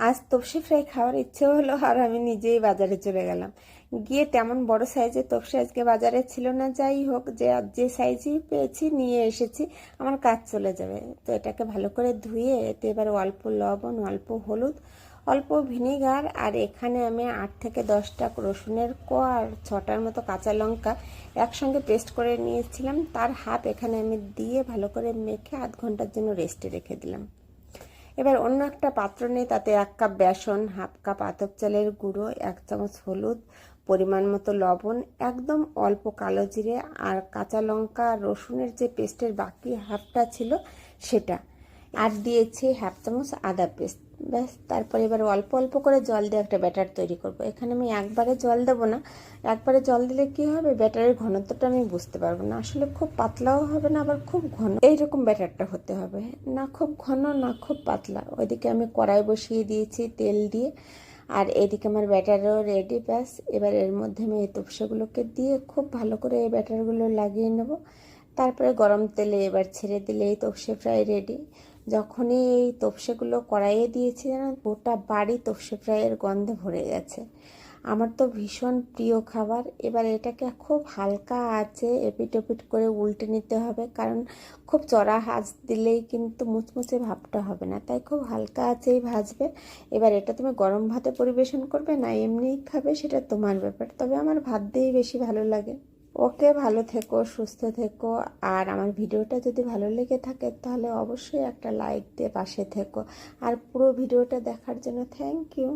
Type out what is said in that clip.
আজ তপসি ফ্রাই খাওয়ার ইচ্ছে হলো আর আমি নিজেই বাজারে চলে গেলাম। গিয়ে তেমন বড় সাইজের তপসি আজকে বাজারে ছিল না, যাই হোক যে সাইজই পেয়েছি নিয়ে এসেছি, আমার কাজ চলে যাবে। তো এটাকে ভালো করে ধুয়ে এতে এবার অল্প লবণ, অল্প হলুদ, অল্প ভিনেগার, আর এখানে আমি 8 থেকে 10টা রসুনের কোয়া আর 6টার মতো কাঁচা লঙ্কা একসঙ্গে পেস্ট করে নিয়েছিলাম, তার হাফ এখানে আমি দিয়ে ভালো করে মেখে আধ ঘন্টার জন্য রেস্টে রেখে দিলাম। এবার অন্য একটা পাত্র নিয়ে তাতে 1 কাপ বেসন, হাফ কাপ আতপ চালের গুঁড়ো, 1 চামচ হলুদ, পরিমাণ মতো লবণ, একদম অল্প কালো জিরে আর কাঁচা লঙ্কা আর রসুনের যে পেস্টের বাকি হাফটা ছিল সেটা, আর দিয়েছি হাফ চামচ আদা পেস্ট। ব্যাস, তারপরে এবার অল্প অল্প করে জল দিয়ে একটা ব্যাটার তৈরি করব। এখানে আমি একবারে জল দেবো না, একবারে জল দিলে কি হবে, ব্যাটারের ঘনত্বটা আমি বুঝতে পারবো না। আসলে খুব পাতলাও হবে না, আবার খুব ঘন, এইরকম ব্যাটারটা হতে হবে, না খুব ঘন না খুব পাতলা। ওইদিকে আমি কড়াই বসিয়ে দিয়েছি তেল দিয়ে, আর এদিকে আমার ব্যাটারও রেডি। ব্যাস, এবার এর মধ্যে আমি এই তপসেগুলোকে দিয়ে খুব ভালো করে এই ব্যাটারগুলো লাগিয়ে নেব। তারপরে গরম তেলে এবার ছেড়ে দিলে এই তপসে ফ্রাই রেডি। যখনই এই তপসেগুলো কড়াইয়ে দিয়েছি যেন গোটা বাড়ি তপসে ফ্রাইয়ের গন্ধে ভরে গেছে। আমার তো ভীষণ প্রিয় খাবার। এবার এটাকে খুব হালকা আঁচে এপিট ওপিট করে উল্টে নিতে হবে, কারণ খুব চড়া আঁচ দিলেই কিন্তু মুচমুচে ভাবটা হবে না, তাই খুব হালকা আঁচেই ভাজবে। এবার এটা তুমি গরম ভাতে পরিবেশন করবে না এমনিই খাবে, সেটা তোমার ব্যাপার, তবে আমার ভাত দিয়েই বেশি ভালো লাগে। ওকে, ভালো থেকো, সুস্থ থেকো। আর আমার ভিডিওটা যদি ভালো লেগে থাকে তাহলে অবশ্যই একটা লাইক দিয়ে পাশে থেকো। আর পুরো ভিডিওটা দেখার জন্য থ্যাংক ইউ।